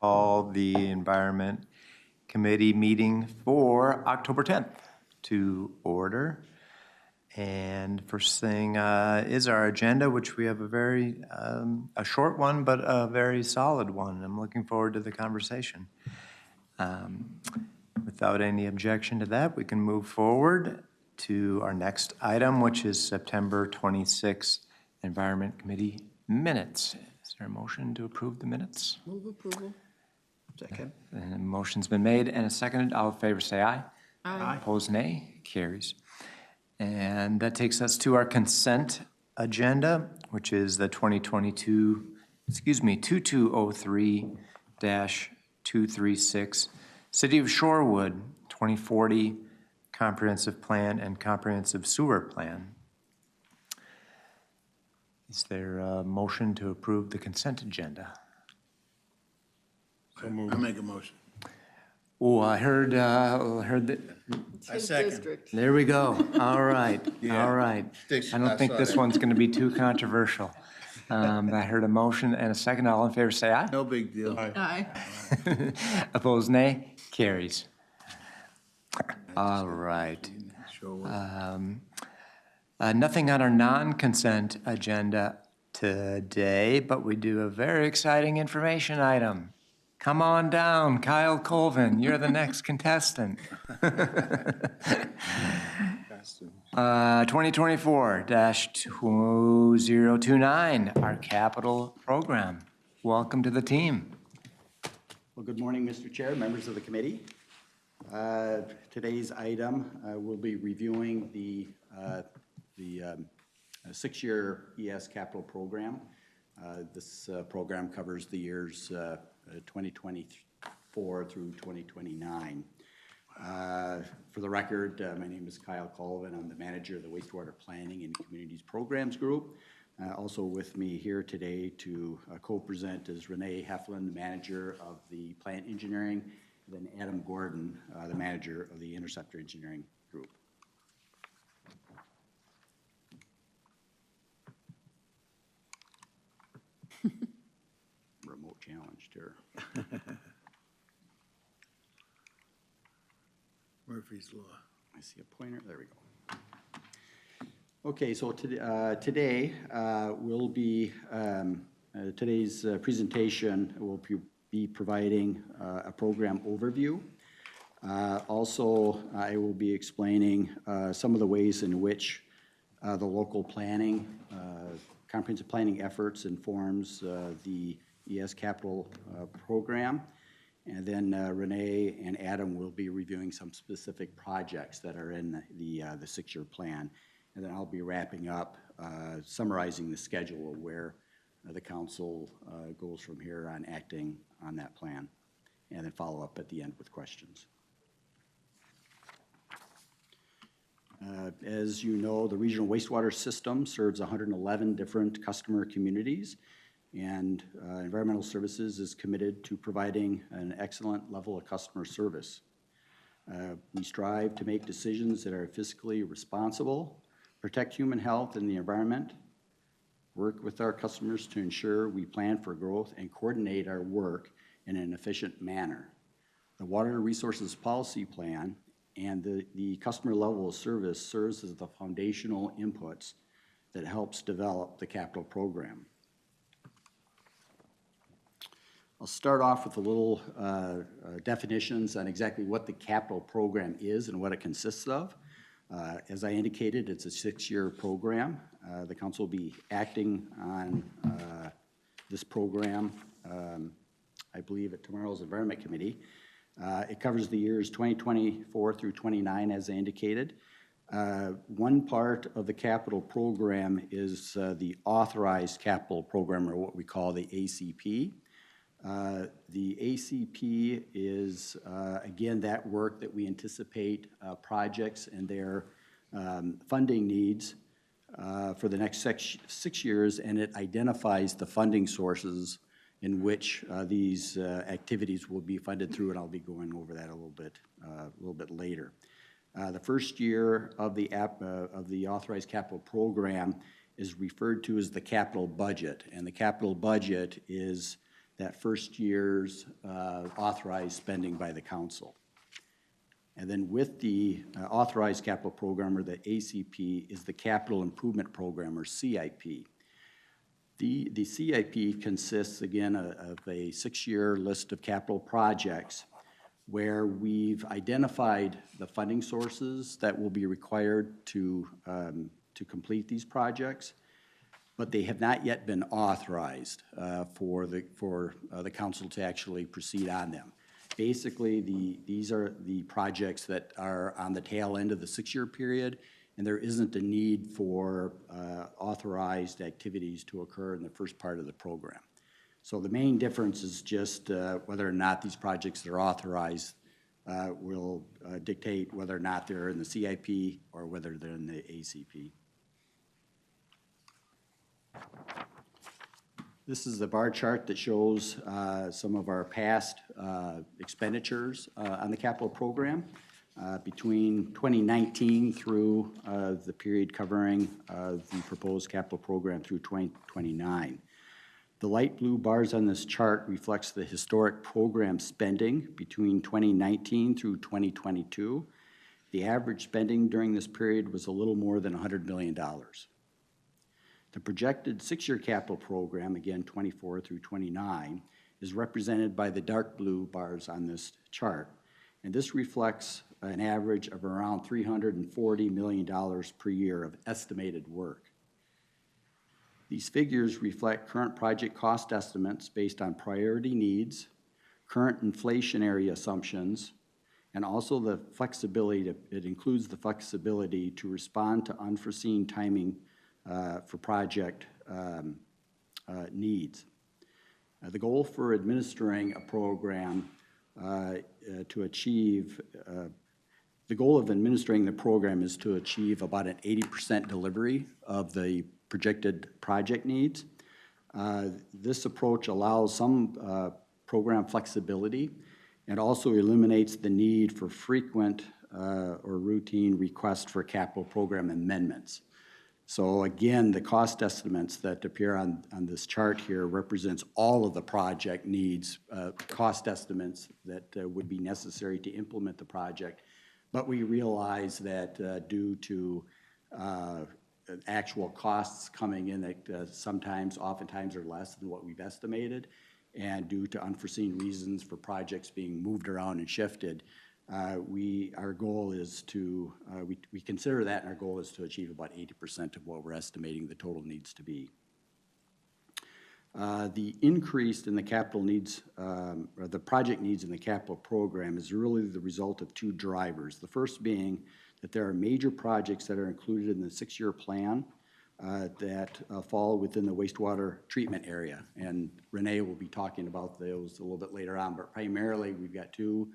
call the Environment Committee meeting for October 10th to order. And first thing is our agenda, which we have a very, a short one, but a very solid one. I'm looking forward to the conversation. Without any objection to that, we can move forward to our next item, which is September 26th Environment Committee minutes. Is there a motion to approve the minutes? Move approval. Second. And a motion's been made and a seconded. All in favor say aye. Aye. Opposed, nay. Carries. And that takes us to our consent agenda, which is the 2203-236 City of Shorewood 2040 Comprehensive Plan and Comprehensive Sewer Plan. Is there a motion to approve the consent agenda? So moved. I make a motion. Oh, I heard that. I second. District. There we go. All right. Yeah. All right. I don't think this one's going to be too controversial. I heard a motion and a second. All in favor say aye. No big deal. Aye. Opposed, nay. Carries. All right. Nothing on our non-consent agenda today, but we do a very exciting information item. Come on down, Kyle Colvin. You're the next contestant. 2024-2029, our capital program. Welcome to the team. Well, good morning, Mr. Chair, members of the committee. Today's item, we'll be reviewing the six-year ES capital program. This program covers the years 2024 through 2029. For the record, my name is Kyle Colvin. I'm the manager of the Wastewater Planning and Communities Programs Group. Also with me here today to co-present is Rene, Heflin, the manager of the Plant Engineering, and then Adam Gordon, the manager of the Interceptor Engineering Group. Remote challenged here. Murphy's Law. I see a pointer. There we go. Okay, so today we'll be today's presentation will be providing a program overview. Also, I will be explaining some of the ways in which the local planning, comprehensive planning efforts informs the ES capital program. And then Rene and Adam will be reviewing some specific projects that are in the six-year plan. And then I'll be wrapping up, summarizing the schedule of where the council goes from here on acting on that plan. And then follow up at the end with questions. As you know, the regional wastewater system serves 111 different customer communities, and Environmental Services is committed to providing an excellent level of customer service. We strive to make decisions that are fiscally responsible, protect human health and the environment, work with our customers to ensure we plan for growth, and coordinate our work in an efficient manner. The Water Resources Policy Plan and the customer level of service serves as the foundational inputs that helps develop the capital program. I'll start off with a little definitions on exactly what the capital program is and what it consists of. As I indicated, it's a six-year program. The council will be acting on this program, I believe, at tomorrow's Environment Committee. It covers the years 2024 through 29, as I indicated. One part of the capital program is the authorized capital program, or what we call the ACP. The ACP is, again, that work that we anticipate projects and their funding needs for the next 6 years, and it identifies the funding sources in which these activities will be funded through, and I'll be going over that a little bit later. The first year of the authorized capital program is referred to as the capital budget, and the capital budget is that first year's authorized spending by the council. And then with the authorized capital program, or the ACP, is the capital improvement program, or CIP. The CIP consists, again, of a 6-year list of capital projects where we've identified the funding sources that will be required to complete these projects, but they have not yet been authorized for the council to actually proceed on them. Basically, these are the projects that are on the tail end of the 6-year period, and there isn't a need for authorized activities to occur in the first part of the program. So the main difference is just whether or not these projects that are authorized will dictate whether or not they're in the CIP or whether they're in the ACP. This is the bar chart that shows some of our past expenditures on the capital program between 2019 through the period covering the proposed capital program through 2029. The light blue bars on this chart reflects the historic program spending between 2019 through 2022. The average spending during this period was a little more than $100 million. The projected 6-year capital program, again 24 through 29, is represented by the dark blue bars on this chart. And this reflects an average of around $340 million per year of estimated work. These figures reflect current project cost estimates based on priority needs, current inflationary assumptions, and also the flexibility, it includes the flexibility to respond to unforeseen timing for project needs. The goal for administering a program the goal of administering the program is to achieve about an 80% delivery of the projected project needs. This approach allows some program flexibility and also eliminates the need for frequent or routine requests for capital program amendments. So again, the cost estimates that appear on this chart here represents all of the project needs, cost estimates that would be necessary to implement the project. But we realize that due to actual costs coming in that oftentimes are less than what we've estimated, and due to unforeseen reasons for projects being moved around and shifted, our goal is to, we consider that, and our goal is to achieve about 80% of what we're estimating the total needs to be. The increase in the capital needs, or the project needs in the capital program is really the result of two drivers. The first being that there are major projects that are included in the 6-year plan that fall within the wastewater treatment area. And Rene will be talking about those a little bit later on, but primarily we've got two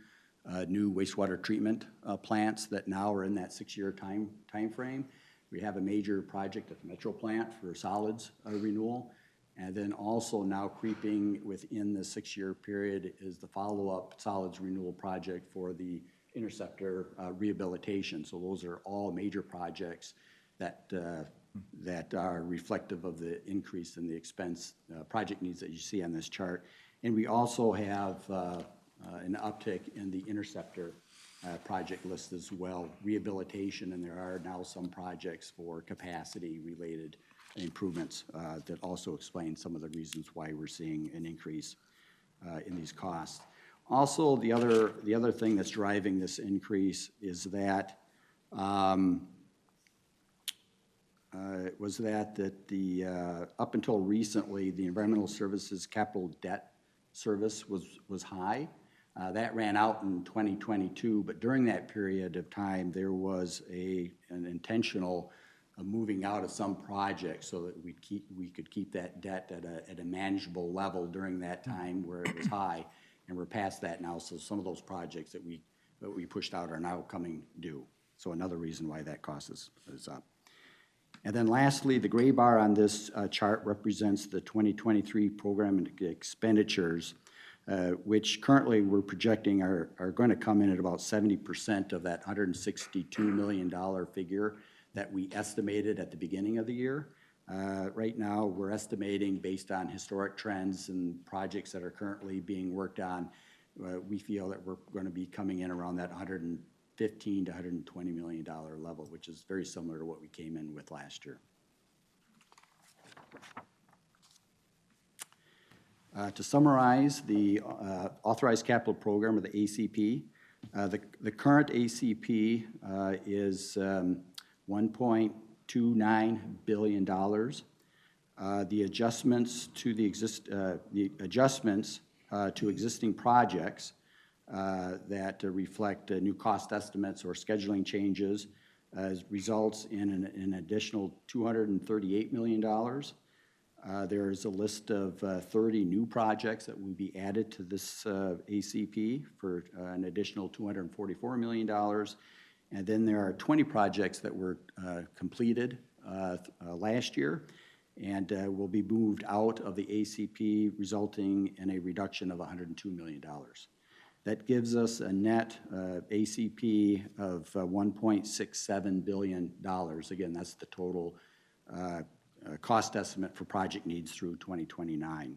new wastewater treatment plants that now are in that 6-year time frame. We have a major project at the Metro plant for solids renewal, and then also now creeping within the 6-year period is the follow-up solids renewal project for the interceptor rehabilitation. So those are all major projects that are reflective of the increase in the expense project needs that you see on this chart. And we also have an uptick in the interceptor project list as well, rehabilitation, and there are now some projects for capacity-related improvements that also explain some of the reasons why we're seeing an increase in these costs. Also, the other thing that's driving this increase is that up until recently, the environmental services capital debt service was high. That ran out in 2022, but during that period of time, there was an intentional moving out of some projects so that we could keep that debt at a manageable level during that time where it was high, and we're past that now. So some of those projects that we pushed out are now coming due. So another reason why that cost is up. And then lastly, the gray bar on this chart represents the 2023 program expenditures, which currently we're projecting are going to come in at about 70% of that $162 million figure that we estimated at the beginning of the year. Right now, we're estimating based on historic trends and projects that are currently being worked on, we feel that we're going to be coming in around that $115 to $120 million level, which is very similar to what we came in with last year. To summarize the authorized capital program, or the ACP, the current ACP is $1.29 billion. The adjustments to existing projects that reflect new cost estimates or scheduling changes results in an additional $238 million. There is a list of 30 new projects that will be added to this ACP for an additional $244 million. And then there are 20 projects that were completed last year and will be moved out of the ACP, resulting in a reduction of $102 million. That gives us a net ACP of $1.67 billion. Again, that's the total cost estimate for project needs through 2029.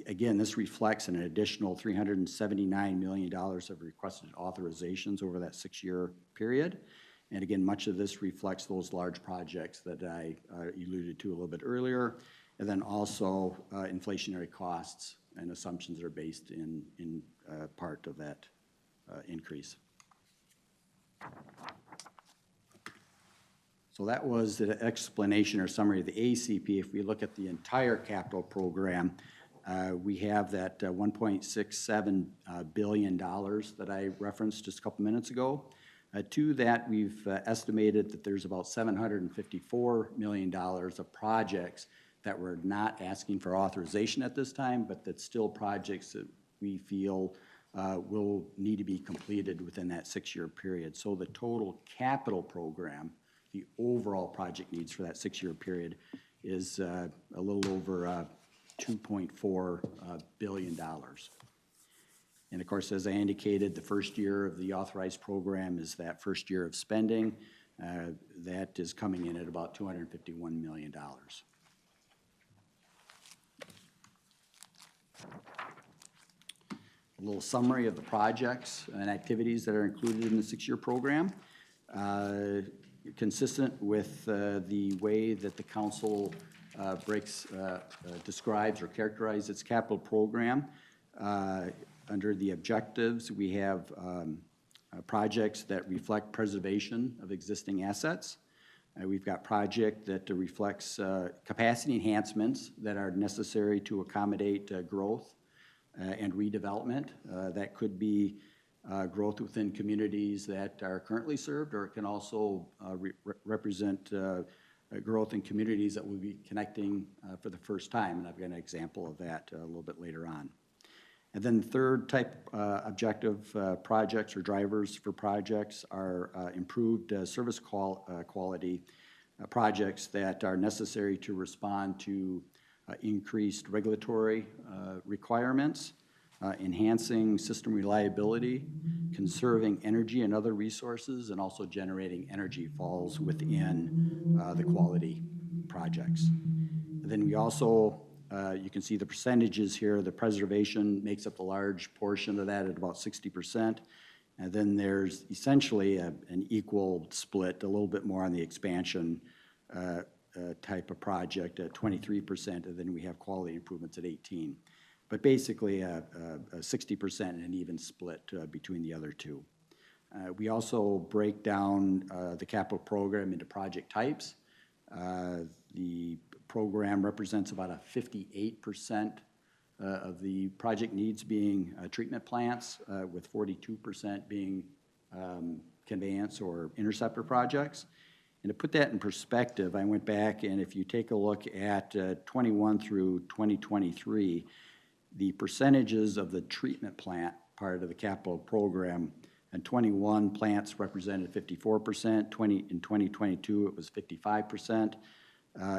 Again, this reflects an additional $379 million of requested authorizations over that 6-year period. And again, much of this reflects those large projects that I alluded to a little bit earlier, and then also inflationary costs and assumptions that are based in part of that increase. So that was the explanation or summary of the ACP. If we look at the entire capital program, we have that $1.67 billion that I referenced just a couple minutes ago. To that, we've estimated that there's about $754 million of projects that we're not asking for authorization at this time, but that's still projects that we feel will need to be completed within that 6-year period. So the total capital program, the overall project needs for that 6-year period, is a little over $2.4 billion. And of course, as I indicated, the first year of the authorized program is that first year of spending. That is coming in at about $251 million. A little summary of the projects and activities that are included in the 6-year program. Consistent with the way that the council describes or characterizes its capital program. Under the objectives, we have projects that reflect preservation of existing assets. We've got project that reflects capacity enhancements that are necessary to accommodate growth and redevelopment. That could be growth within communities that are currently served, or it can also represent growth in communities that will be connecting for the first time, and I've got an example of that a little bit later on. And then the third type objective projects or drivers for projects are improved service quality projects that are necessary to respond to increased regulatory requirements, enhancing system reliability, conserving energy and other resources, and also generating energy falls within the quality projects. And then we also, you can see the percentages here. The preservation makes up a large portion of that at about 60%. And then there's essentially an equal split, a little bit more on the expansion type of project at 23%, and then we have quality improvements at 18%. But basically a 60% and an even split between the other two. We also break down the capital program into project types. The program represents about a 58% of the project needs being treatment plants, with 42% being conveyance or interceptor projects. And to put that in perspective, I went back, and if you take a look at 21 through 2023, the percentages of the treatment plant part of the capital program, and 21 plants represented 54%, in 2022 it was 55%,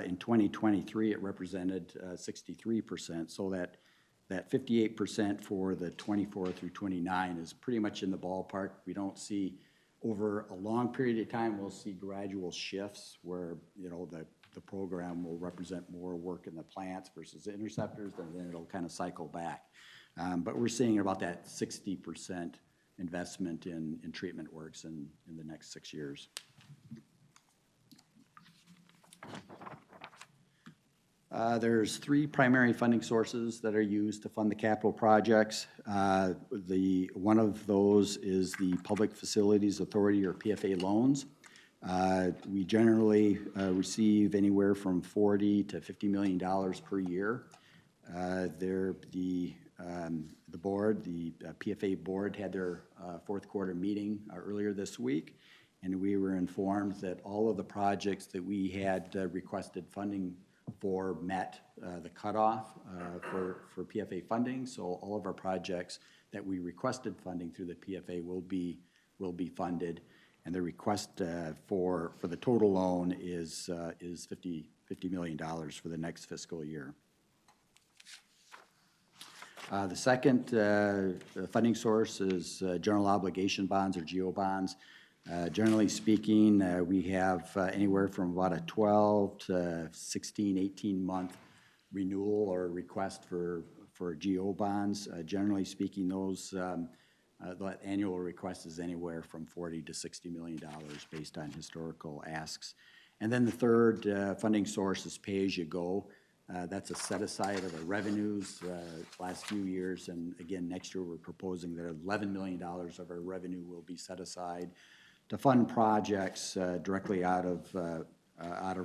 in 2023 it represented 63%, so that 58% for the 24 through 29 is pretty much in the ballpark. We don't see, over a long period of time, we'll see gradual shifts where, you know, the the program will represent more work in the plants versus the interceptors, and then it'll kind of cycle back. But we're seeing about that 60% investment in treatment works in the next 6 years. There's 3 primary funding sources that are used to fund the capital projects. One of those is the Public Facilities Authority, or PFA loans. We generally receive anywhere from $40 to $50 million per year. The board, the PFA board, had their fourth quarter meeting earlier this week, and we were informed that all of the projects that we had requested funding for met the cutoff for PFA funding. So all of our projects that we requested funding through the PFA will be funded, and the request for the total loan is $50 million for the next fiscal year. The second funding source is general obligation bonds, or GO bonds. Generally speaking, we have anywhere from about a 12 to 16, 18-month renewal or request for GO bonds. Generally speaking, those the annual request is anywhere from $40 to $60 million based on historical asks. And then the third funding source is pay-as-you-go. That's a set-aside of our revenues last few years, and again, next year we're proposing that $11 million of our revenue will be set aside to fund projects directly out of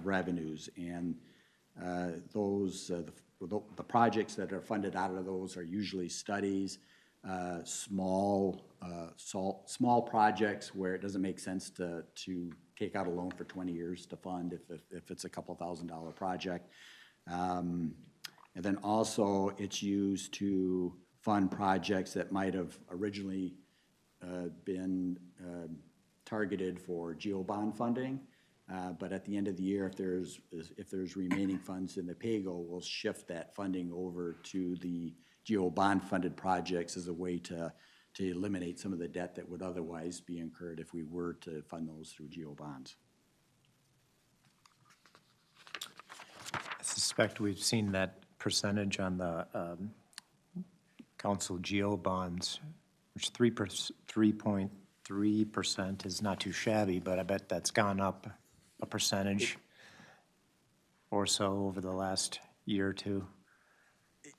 revenues. And the projects that are funded out of those are usually studies, small projects where it doesn't make sense to take out a loan for 20 years to fund if it's a couple $1,000 project. And then also it's used to fund projects that might have originally been targeted for GO bond funding, but at the end of the year, if there's remaining funds in the PAYGO, we'll shift that funding over to the GO bond funded projects as a way to eliminate some of the debt that would otherwise be incurred if we were to fund those through GO bonds. I suspect we've seen that percentage on the council GO bonds, which 3.3% is not too shabby, but I bet that's gone up a percentage or so over the last year or two.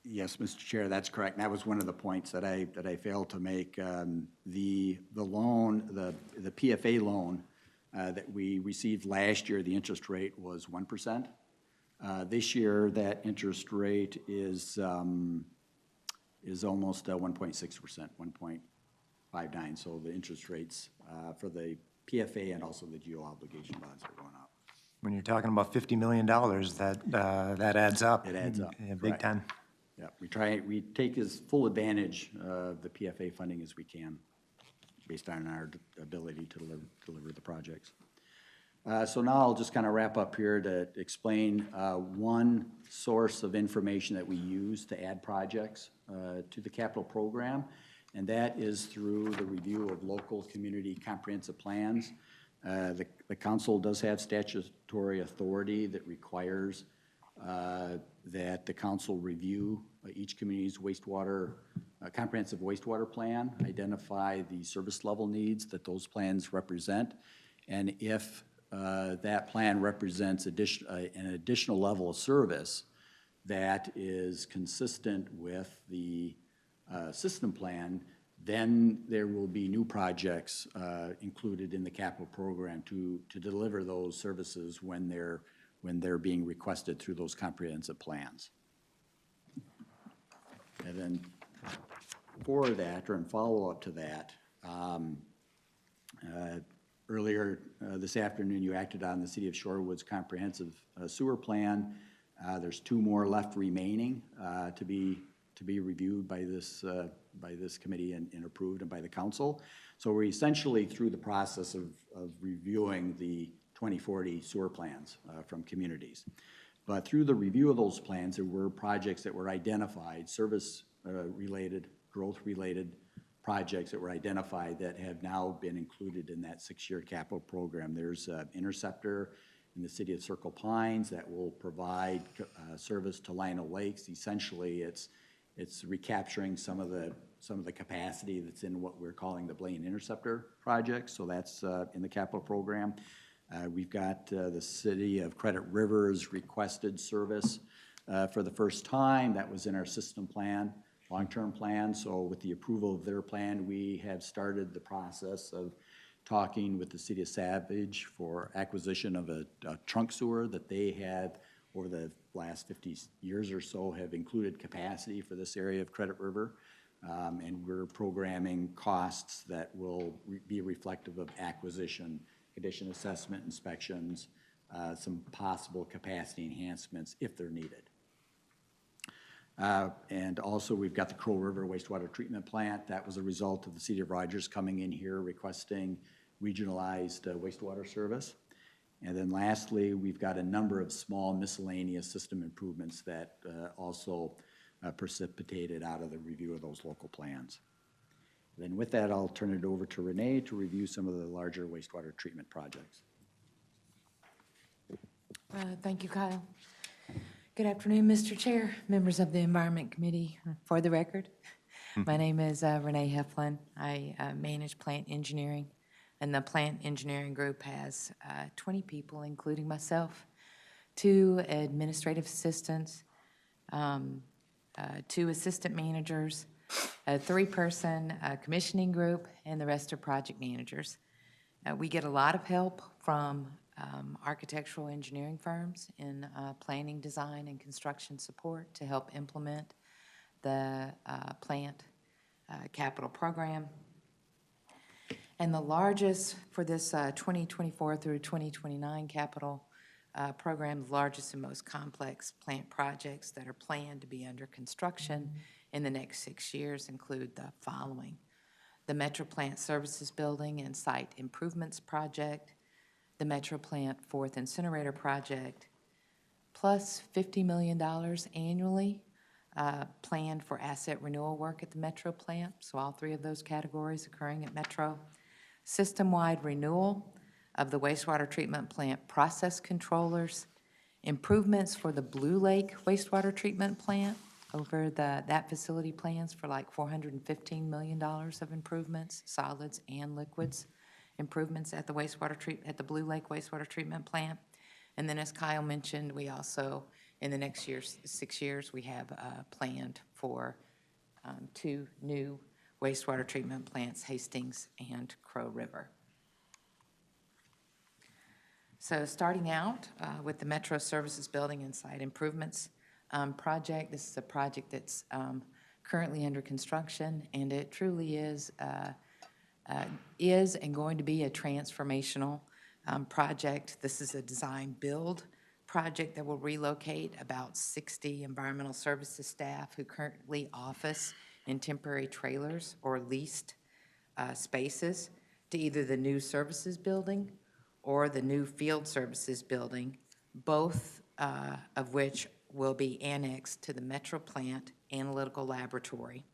Yes, Mr. Chair, that's correct. And that was one of the points that I failed to make. The PFA loan that we received last year, the interest rate was 1%. This year, that interest rate is almost 1.6%, 1.59. So the interest rates for the PFA and also the GO obligation bonds are going up. When you're talking about $50 million, that adds up. It adds up. Yeah, big time. Yeah, we take as full advantage of the PFA funding as we can, based on our ability to deliver the projects. So now I'll just kind of wrap up here to explain one source of information that we use to add projects to the capital program, and that is through the review of local community comprehensive plans. The council does have statutory authority that requires that the council review each community's comprehensive wastewater plan, identify the service level needs that those plans represent, and if that plan represents an additional level of service that is consistent with the system plan, then there will be new projects included in the capital program to deliver those services when they're being requested through those comprehensive plans. And then for that, or in follow-up to that, earlier this afternoon, you acted on the City of Shorewood's comprehensive sewer plan. There's 2 more left remaining to be reviewed by this committee and approved and by the council. So we're essentially through the process of reviewing the 2040 sewer plans from communities. But through the review of those plans, there were projects that were identified, service-related, growth-related projects that were identified that have now been included in that 6-year capital program. There's interceptor in the city of Circle Pines that will provide service to Lionel Lakes. Essentially, it's recapturing some of the capacity that's in what we're calling the Blaine Interceptor project. So that's in the capital program. We've got the city of Credit Rivers requested service for the first time. That was in our system plan, long-term plan. So with the approval of their plan, we have started the process of talking with the city of Savage for acquisition of a trunk sewer that they have over the last 50 years or so have included capacity for this area of Credit River. And we're programming costs that will be reflective of acquisition, condition assessment inspections, some possible capacity enhancements if they're needed. And also we've got the Crow River wastewater treatment plant. That was a result of the city of Rogers coming in here requesting regionalized wastewater service. And then lastly, we've got a number of small miscellaneous system improvements that also precipitated out of the review of those local plans. Then with that, I'll turn it over to Rene to review some of the larger wastewater treatment projects. Thank you, Kyle. Good afternoon, Mr. Chair, members of the Environment Committee. For the record, my name is Rene Heflin. I manage plant engineering, and the plant engineering group has 20 people, including myself, 2 administrative assistants, 2 assistant managers, a 3-person commissioning group, and the rest are project managers. We get a lot of help from architectural engineering firms in planning, design, and construction support to help implement the plant capital program. And the largest for this 2024 through 2029 capital program, the largest and most complex plant projects that are planned to be under construction in the next 6 years include the following: the Metro Plant Services Building and Site Improvements Project, the Metro Plant 4th Incinerator Project, plus $50 million annually planned for asset renewal work at the Metro Plant. So all 3 of those categories occurring at Metro. System-wide renewal of the wastewater treatment plant process controllers, improvements for the Blue Lake wastewater treatment plant over that facility plans for like $415 million of improvements, solids and liquids, improvements at the at the Blue Lake wastewater treatment plant. And then as Kyle mentioned, we also, in the next 6 years, we have planned for 2 new wastewater treatment plants, Hastings and Crow River. So starting out with the Metro Services Building and Site Improvements project, this is a project that's currently under construction, and it truly is and going to be a transformational project. This is a design-build project that will relocate about 60 environmental services staff who currently office in temporary trailers or leased spaces to either the new services building or the new field services building, both of which will be annexed to the Metro Plant Analytical Laboratory.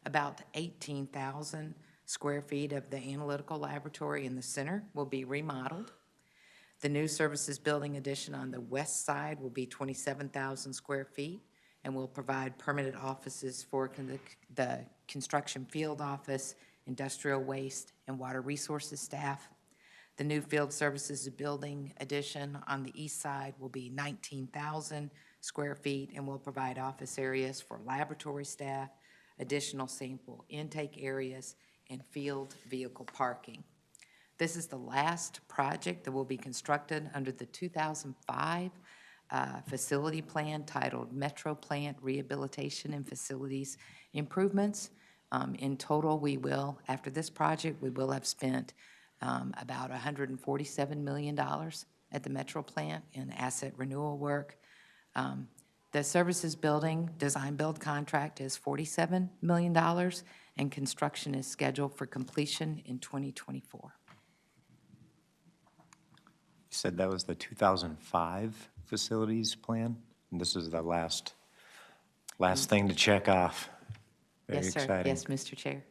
About 18,000 square feet of the analytical laboratory in the center will be remodeled. The new services building addition on the west side will be 27,000 square feet and will provide permanent offices for the construction field office, industrial waste, and water resources staff. The new field services building addition on the east side will be 19,000 square feet and will provide office areas for laboratory staff, additional sample intake areas, and field vehicle parking. This is the last project that will be constructed under the 2005 facility plan titled Metro Plant Rehabilitation and Facilities Improvements. In total, we will, after this project, we will have spent about $147 million at the Metro Plant in asset renewal work. The services building design build contract is $47 million, and construction is scheduled for completion in 2024. You said that was the 2005 facilities plan, and this is the last thing to check off. Very Yes, sir. exciting. Yes, Mr. Chair.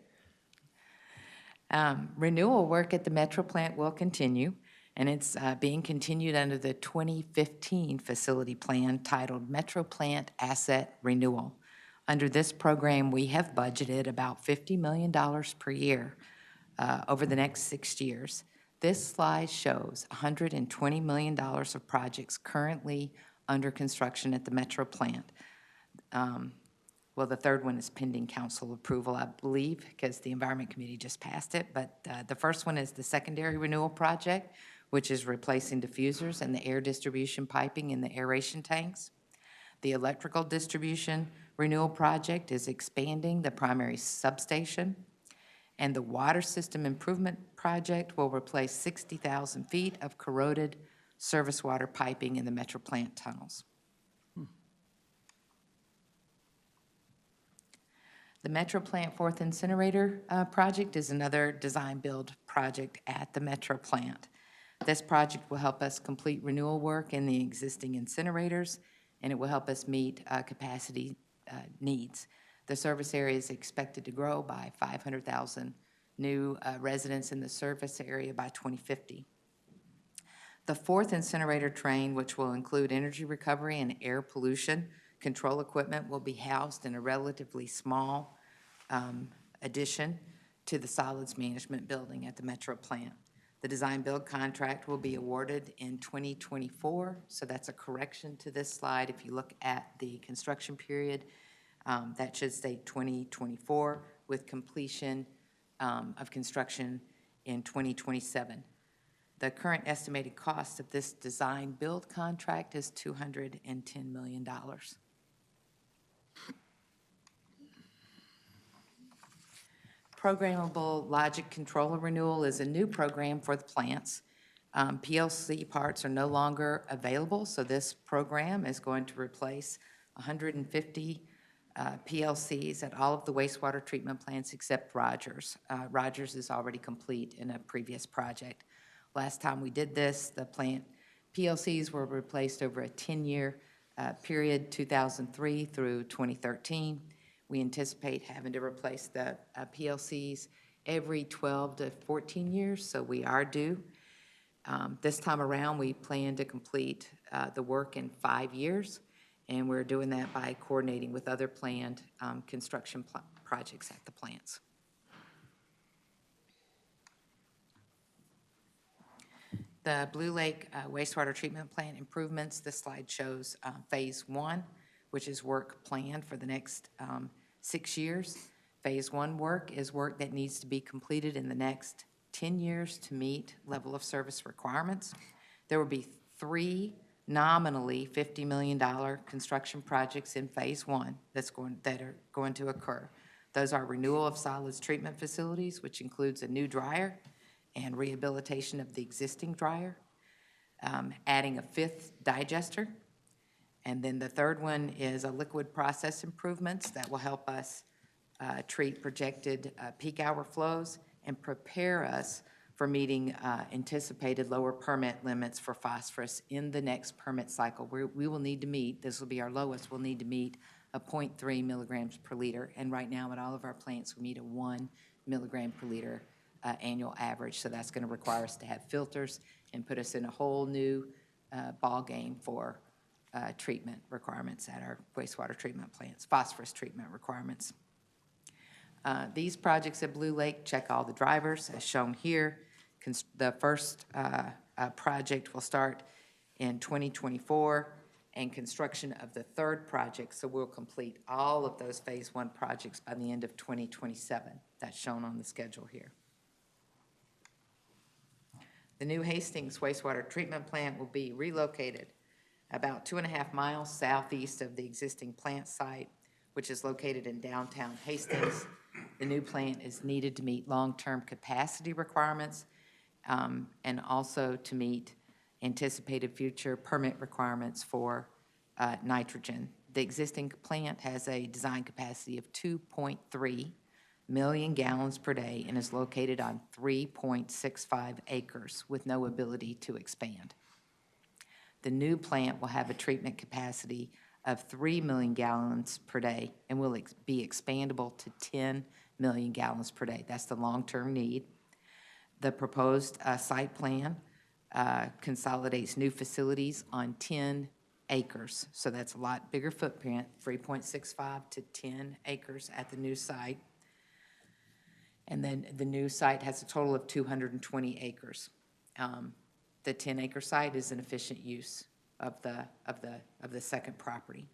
Renewal work at the Metro Plant will continue, and it's being continued under the 2015 facility plan titled Metroplant Asset Renewal. Under this program, we have budgeted about $50 million per year over the next 6 years. This slide shows $120 million of projects currently under construction at the Metro plant. Well, the third one is pending council approval, I believe, because the Environment Committee just passed it. But the first one is the secondary renewal project, which is replacing diffusers and the air distribution piping in the aeration tanks. The electrical distribution renewal project is expanding the primary substation. And the water system improvement project will replace 60,000 feet of corroded service water piping in the Metro plant tunnels. The Metro Plant Fourth Incinerator project is another design-build project at the Metro plant. This project will help us complete renewal work in the existing incinerators, and it will help us meet capacity needs. The service area is expected to grow by 500,000 new residents in the service area by 2050. The fourth incinerator train, which will include energy recovery and air pollution control equipment, will be housed in a relatively small addition to the solids management building at the Metro plant. The design-build contract will be awarded in 2024, so that's a correction to this slide. If you look at the construction period, that should say 2024 with completion of construction in 2027. The current estimated cost of this design-build contract is $210 million. Programmable logic controller renewal is a new program for the plants. PLC parts are no longer available, so this program is going to replace 150 PLCs at all of the wastewater treatment plants except Rogers. Rogers is already complete in a previous project. Last time we did this, the plant PLCs were replaced over a 10-year period, 2003 through 2013. We anticipate having to replace the PLCs every 12 to 14 years, so we are due. This time around, we plan to complete the work in 5 years, and we're doing that by coordinating with other planned construction projects at the plants. The Blue Lake wastewater treatment plant improvements, this slide shows phase 1, which is work planned for the next 6 years. Phase 1 work is work that needs to be completed in the next 10 years to meet level of service requirements. There will be 3 nominally $50 million construction projects in phase 1 that are going to occur. Those are renewal of solids treatment facilities, which includes a new dryer and rehabilitation of the existing dryer, adding a 5th digester. And then the third one is a liquid process improvements that will help us treat projected peak hour flows and prepare us for meeting anticipated lower permit limits for phosphorus in the next permit cycle. We will need to meet, this will be our lowest, we'll need to meet a 0.3 milligrams per liter. And right now at all of our plants, we meet a 1 milligram per liter annual average. So that's gonna require us to have filters and put us in a whole new ball game for treatment requirements at our wastewater treatment plants, phosphorus treatment requirements. These projects at Blue Lake check all the drivers as shown here. The first project will start in 2024 and construction of the third project, so we'll complete all of those phase 1 projects by the end of 2027. That's shown on the schedule here. The new Hastings wastewater treatment plant will be relocated about 2.5 miles southeast of the existing plant site, which is located in downtown Hastings. The new plant is needed to meet long-term capacity requirements and also to meet anticipated future permit requirements for nitrogen. The existing plant has a design capacity of 2.3 million gallons per day and is located on 3.65 acres with no ability to expand. The new plant will have a treatment capacity of 3 million gallons per day and will be expandable to 10 million gallons per day. That's the long-term need. The proposed site plan consolidates new facilities on 10 acres. So that's a lot bigger footprint, 3.65 to 10 acres at the new site. And then the new site has a total of 220 acres. The 10-acre site is an efficient use of the second property.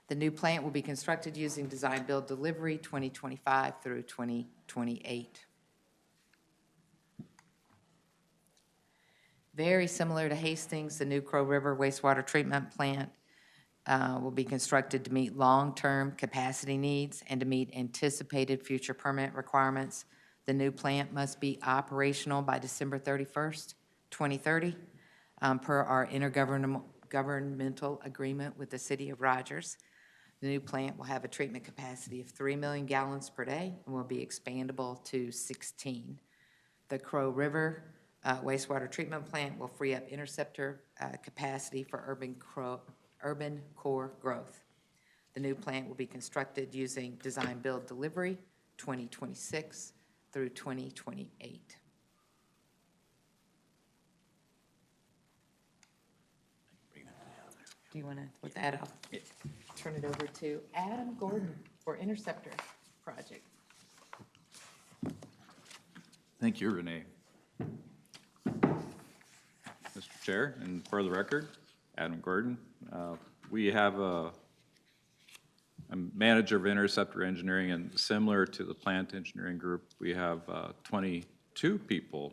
The new plant will be constructed using design, build, delivery 2025 through 2028. Very similar to Hastings, the new Crow River wastewater treatment plant will be constructed to meet long-term capacity needs and to meet anticipated future permit requirements. The new plant must be operational by December 31st, 2030, per our intergovernmental agreement with the City of Rogers. The new plant will have a treatment capacity of 3 million gallons per day and will be expandable to 16. The Crow River wastewater treatment plant will free up interceptor capacity for urban core growth. The new plant will be constructed using design, build, delivery 2026 through 2028. Do you want to, with that, I'll turn it over to Adam Gordon for Interceptor Project. Thank you, Rene. Mr. Chair, and for the record, Adam Gordon. We have I'm manager of Interceptor Engineering, and similar to the plant engineering group, we have 22 people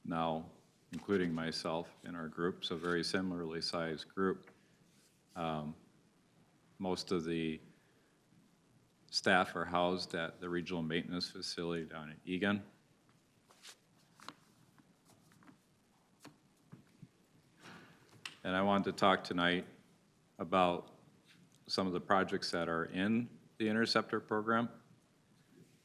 now, including myself, in our group, so very similarly sized group. Most of the staff are housed at the regional maintenance facility down in Egan. And I wanted to talk tonight about some of the projects that are in the Interceptor program.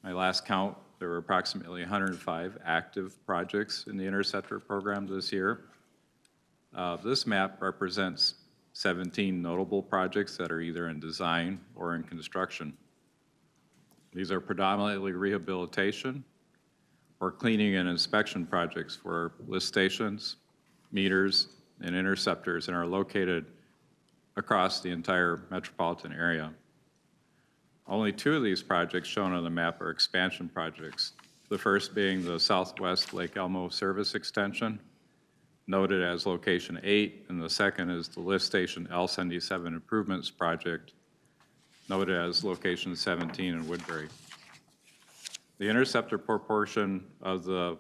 My last count, there were approximately 105 active projects in the Interceptor program this year. This map represents 17 notable projects that are either in design or in construction. These are predominantly rehabilitation or cleaning and inspection projects for lift stations, meters, and interceptors, and are located across the entire metropolitan area. Only 2 of these projects shown on the map are expansion projects, the first being the Southwest Lake Elmo Service Extension, noted as location 8, and the second is the lift station L77 Improvements Project, noted as location 17 in Woodbury. The Interceptor proportion of the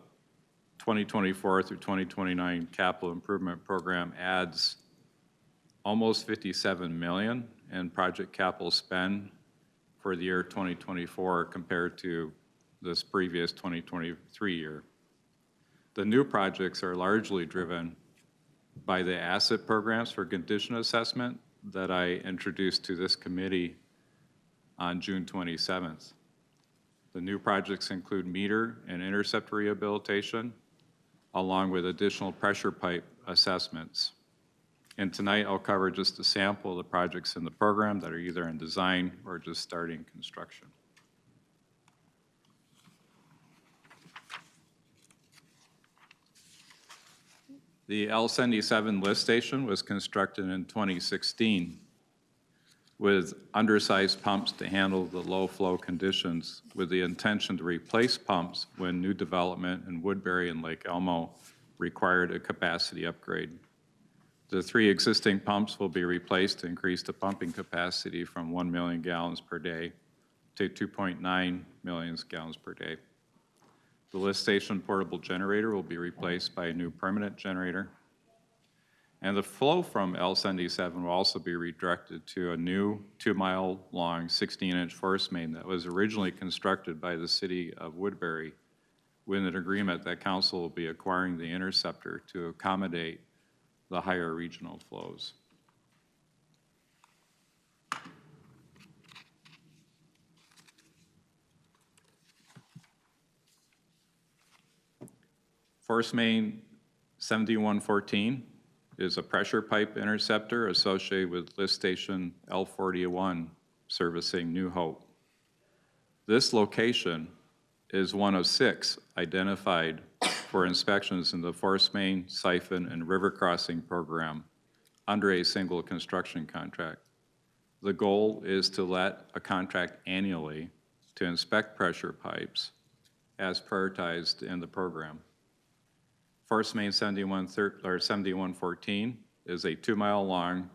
2024 through 2029 capital improvement program adds almost $57 million in project capital spend for the year 2024 compared to this previous 2023 year. The new projects are largely driven by the asset programs for condition assessment that I introduced to this committee on June 27th. The new projects include meter and intercept rehabilitation, along with additional pressure pipe assessments. And tonight I'll cover just a sample of the projects in the program that are either in design or just starting construction. The L77 lift station was constructed in 2016 with undersized pumps to handle the low flow conditions, with the intention to replace pumps when new development in Woodbury and Lake Elmo required a capacity upgrade. The 3 existing pumps will be replaced to increase the pumping capacity from 1 million gallons per day to 2.9 million gallons per day. The lift station portable generator will be replaced by a new permanent generator. And the flow from L77 will also be redirected to a new 2-mile-long, 16-inch force main that was originally constructed by the city of Woodbury with an agreement that council will be acquiring the interceptor to accommodate the higher regional flows. Force main 7114 is a pressure pipe interceptor associated with lift station L41 servicing New Hope. This location is one of 6 identified for inspections in the force main, siphon, and river crossing program under a single construction contract. The goal is to let a contract annually to inspect pressure pipes as prioritized in the program. Force main 7114 is a 2-mile-long,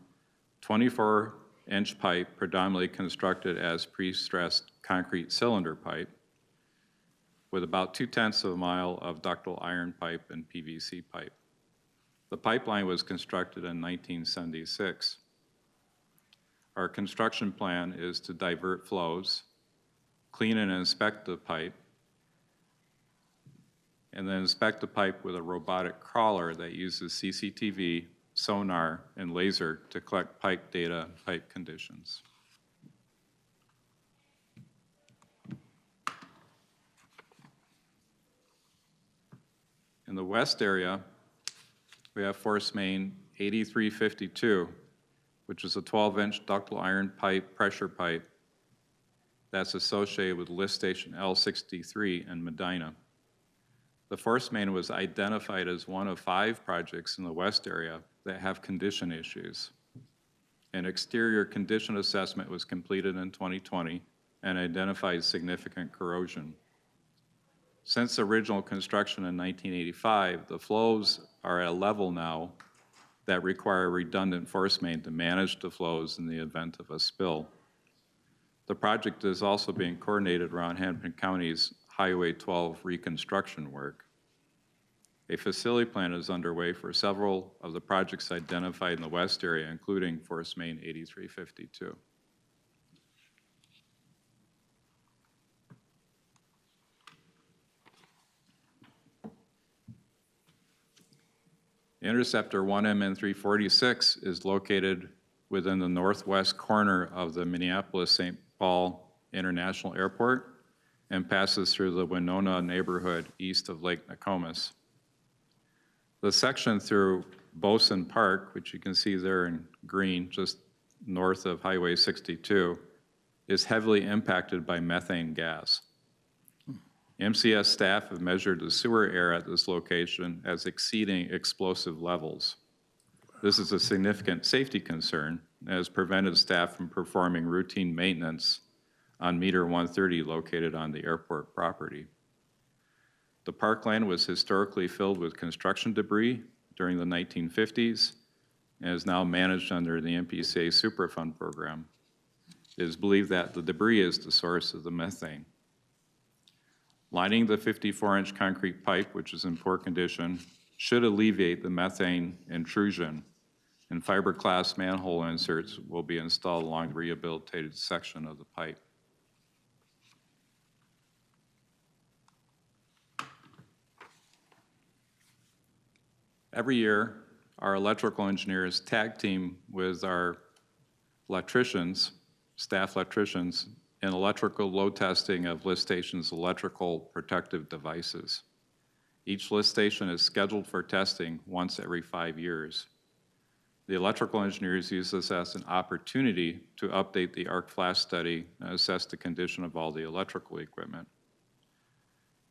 24-inch pipe predominantly constructed as pre-stressed concrete cylinder pipe with about 0.2 of a mile of ductile iron pipe and PVC pipe. The pipeline was constructed in 1976. Our construction plan is to divert flows, clean and inspect the pipe, and then inspect the pipe with a robotic crawler that uses CCTV, sonar, and laser to collect pipe data and pipe conditions. In the west area, we have force main 8352, which is a 12-inch ductile iron pipe, pressure pipe, that's associated with lift station L63 in Medina. The force main was identified as one of 5 projects in the west area that have condition issues. An exterior condition assessment was completed in 2020 and identified significant corrosion. Since original construction in 1985, the flows are at a level now that require redundant force main to manage the flows in the event of a spill. The project is also being coordinated around Hennepin County's Highway 12 reconstruction work. A facility plan is underway for several of the projects identified in the west area, including force main 8352. Interceptor 1MN346 is located within the northwest corner of the Minneapolis-St. Paul International Airport and passes through the Winona neighborhood east of Lake Nokomis. The section through Boson Park, which you can see there in green, just north of Highway 62, is heavily impacted by methane gas. MCS staff have measured the sewer air at this location as exceeding explosive levels. This is a significant safety concern and has prevented staff from performing routine maintenance on meter 130 located on the airport property. The parkland was historically filled with construction debris during the 1950s and is now managed under the MPCA Superfund program. It is believed that the debris is the source of the methane. Lining the 54-inch concrete pipe, which is in poor condition, should alleviate the methane intrusion, and fiberglass manhole inserts will be installed along the rehabilitated section of the pipe. Every year, our electrical engineers tag team with our electricians, staff electricians, in electrical load testing of lift station's electrical protective devices. Each lift station is scheduled for testing once every 5 years. The electrical engineers use this as an opportunity to update the arc flash study and assess the condition of all the electrical equipment.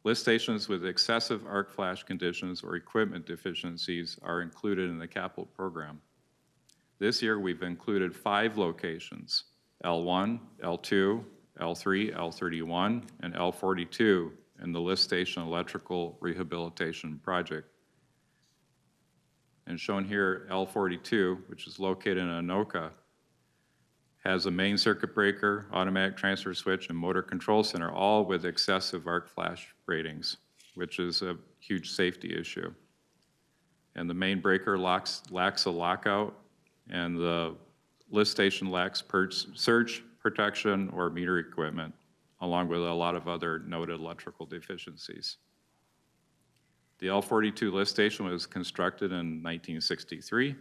Lift stations with excessive arc flash conditions or equipment deficiencies are included in the capital program. This year, we've included 5 locations, L1, L2, L3, L31, and L42 in the lift station electrical rehabilitation project. And shown here, L42, which is located in Anoka, has a main circuit breaker, automatic transfer switch, and motor control center, all with excessive arc flash ratings, which is a huge safety issue. And the main breaker lacks a lockout, and the lift station lacks surge protection or meter equipment, along with a lot of other noted electrical deficiencies. The L42 lift station was constructed in 1963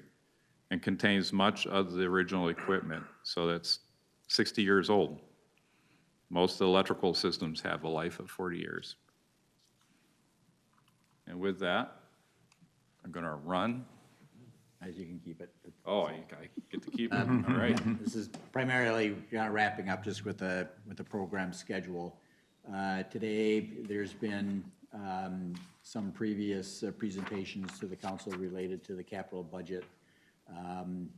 and contains much of the original equipment, so that's 60 years old. Most of the electrical systems have a life of 40 years. And with that, I'm gonna run. As you can keep it. Oh, I get to keep it, all right. This is primarily wrapping up just with the program schedule. Today, there's been some previous presentations to the council related to the capital budget. And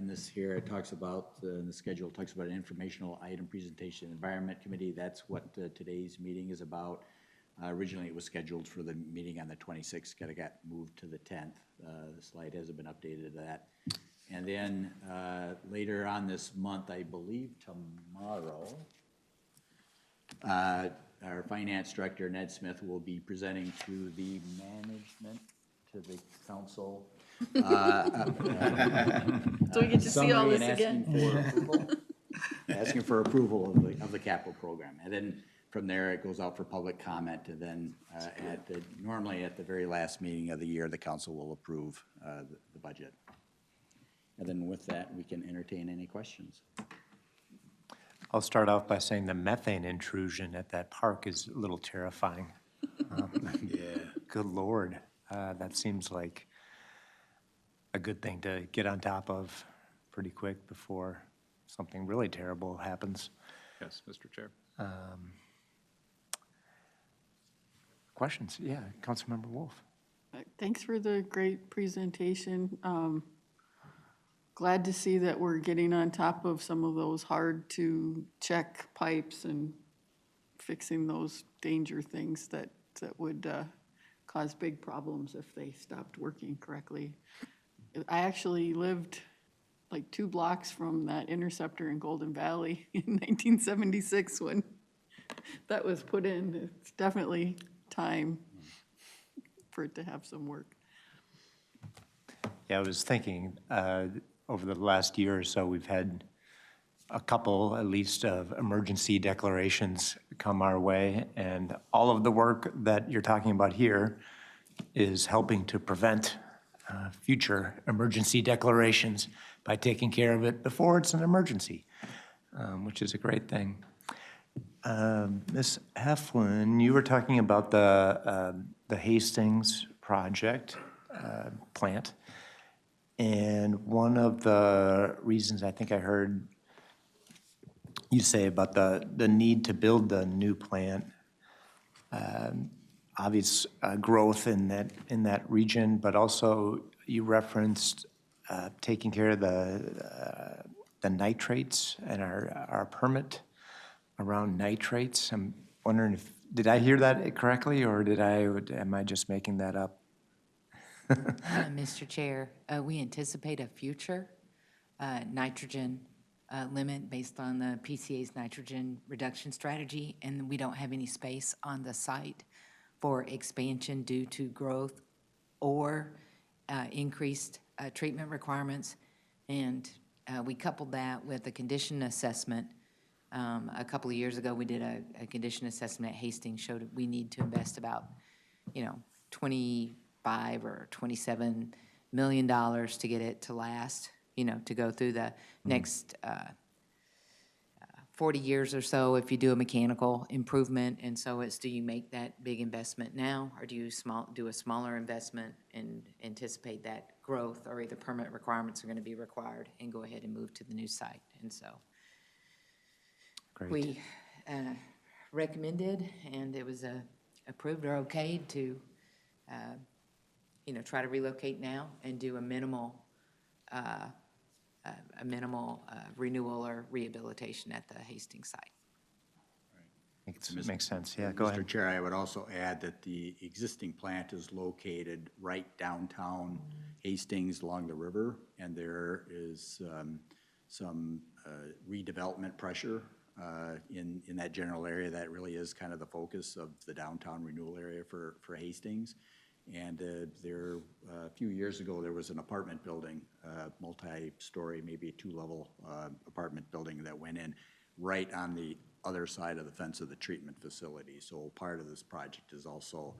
this here, it talks about, the schedule talks about an informational item presentation, Environment Committee. That's what today's meeting is about. Originally, it was scheduled for the meeting on the 26th, kind of got moved to the 10th. The slide hasn't been updated to that. And then later on this month, I believe tomorrow, our finance director, Ned Smith, will be presenting to the management, to the council. So we get to see all summary this and again. asking for approval of the capital program. And then from there, it goes out for public comment, and then normally at the very last meeting of the year, the council will approve the budget. And then with that, we can entertain any questions. I'll start off by saying the methane intrusion at that park is a little terrifying. Yeah. Good Lord, that seems like a good thing to get on top of pretty quick before something really terrible happens. Yes, Mr. Chair. Questions? Yeah, Councilmember Wolf. Thanks for the great presentation. Glad to see that we're getting on top of some of those hard-to-check pipes and fixing those danger things that would cause big problems if they stopped working correctly. I actually lived like 2 blocks from that interceptor in Golden Valley in 1976 when that was put in. It's definitely time for it to have some work. Yeah, I was thinking, over the last year or so, we've had a couple, at least, of emergency declarations come our way, and all of the work that you're talking about here is helping to prevent future emergency declarations by taking care of it before it's an emergency, which is a great thing. Ms. Heflin, you were talking about the Hastings project plant, and one of the reasons I think I heard you say about the need to build the new plant, obvious growth in that region, but also you referenced taking care of the nitrates and our permit around nitrates. I'm wondering if, did I hear that correctly, or am I just making that up? Mr. Chair, we anticipate a future nitrogen limit based on the PCA's nitrogen reduction strategy, and we don't have any space on the site for expansion due to growth or increased treatment requirements. And we coupled that with a condition assessment. A couple of years ago, we did a condition assessment at Hastings, showed that we need to invest about, 25 or $27 million to get it to last, to go through the next 40 years or so if you do a mechanical improvement. And so it's, do you make that big investment now, or do you do a smaller investment and anticipate that growth or either permit requirements are going to be required and go ahead and move to the new site? And so Great. we recommended, and it was approved or okayed to try to relocate now and do a minimal renewal or rehabilitation at the Hastings site. Makes sense, yeah, go Mr. ahead. Chair, I would also add that the existing plant is located right downtown Hastings along the river, and there is some redevelopment pressure in that general area. That really is kind of the focus of the downtown renewal area for Hastings. And a few years ago, there was an apartment building, multi-story, maybe a 2-level apartment building that went in right on the other side of the fence of the treatment facility. So part of this project is also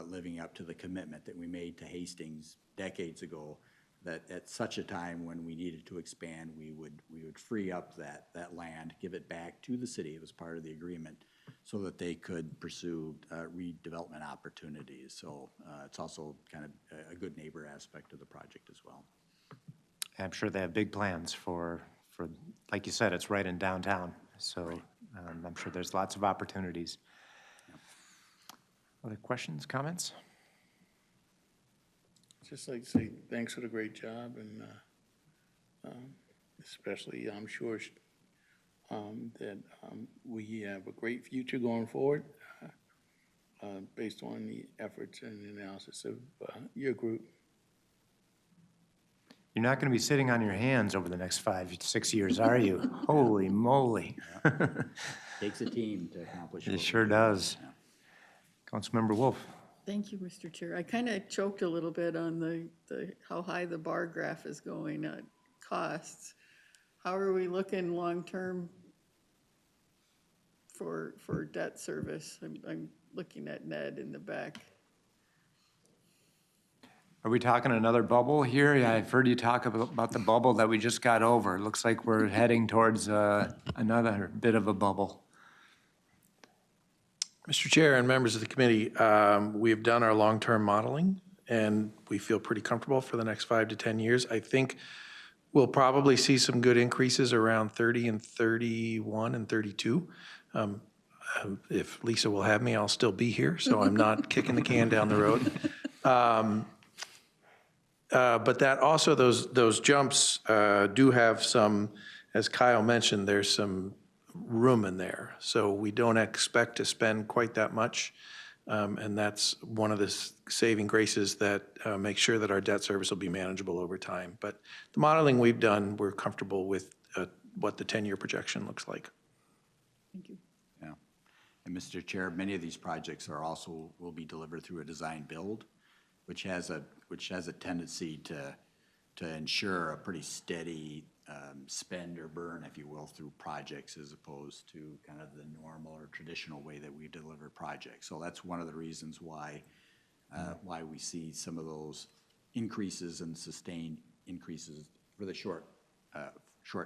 living up to the commitment that we made to Hastings decades ago, that at such a time when we needed to expand, we would free up that land, give it back to the city. It was part of the agreement, so that they could pursue redevelopment opportunities. So it's also kind of a good neighbor aspect of the project as well. I'm sure they have big plans for like you said, it's right in downtown, so I'm sure there's lots of opportunities. Other questions, comments? Just like to say thanks for the great job and especially I'm sure that we have a great future going forward based on the efforts and analysis of your group. You're not going to be sitting on your hands over the next 5, 6 years, are you? Holy moly. Takes a team to accomplish. It what sure we do. does. Councilmember Wolf. Thank you, Mr. Chair. I kind of choked a little bit on the how high the bar graph is going at costs. How are we looking long-term for debt service? I'm looking at Ned in the back. Are we talking another bubble here? Yeah, I've heard you talk about the bubble that we just got over. It looks like we're heading towards another bit of a bubble. Mr. Chair and members of the committee, we have done our long-term modeling, and we feel pretty comfortable for the next 5 to 10 years. I think we'll probably see some good increases around 30 and 31 and 32. If Lisa will have me, I'll still be here, so I'm not kicking the can down the road. But that also, those jumps do have some, as Kyle mentioned, there's some room in there. So we don't expect to spend quite that much. And that's one of the saving graces that make sure that our debt service will be manageable over time. But the modeling we've done, we're comfortable with what the 10-year projection looks like. Thank you. Yeah. And Mr. Chair, many of these projects will be delivered through a design build, which has a tendency to ensure a pretty steady spend or burn, if you will, through projects as opposed to kind of the normal or traditional way that we deliver projects. So that's one of the reasons why we see some of those increases and sustained increases for the short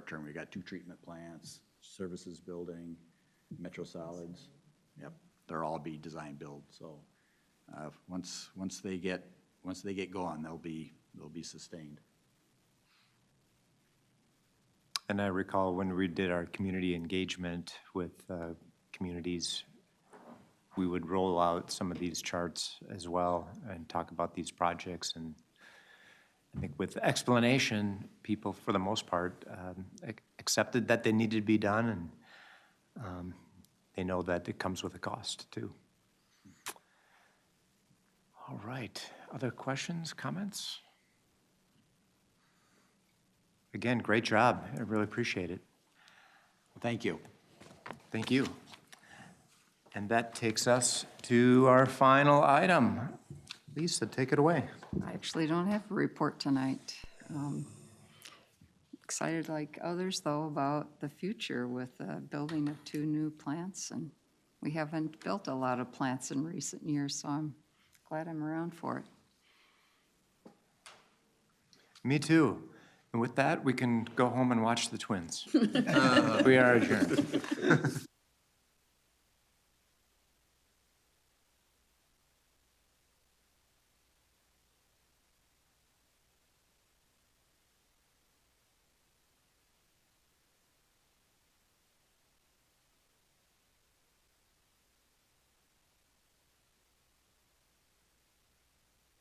term. We got 2 treatment plants, services building, Metro Solids. Yep, they'll all be design build. So once they get going, they'll be sustained. And I recall when we did our community engagement with communities, we would roll out some of these charts as well and talk about these projects. And I think with explanation, people, for the most part, accepted that they needed to be done, and they know that it comes with a cost, too. All right. Other questions, comments? Again, great job. I really appreciate it. Thank you. Thank you. And that takes us to our final item. Lisa, take it away. I actually don't have a report tonight. Excited like others, though, about the future with the building of 2 new plants. And we haven't built a lot of plants in recent years, so I'm glad I'm around for it. Me too. And with that, we can go home and watch the Twins. We are adjourned.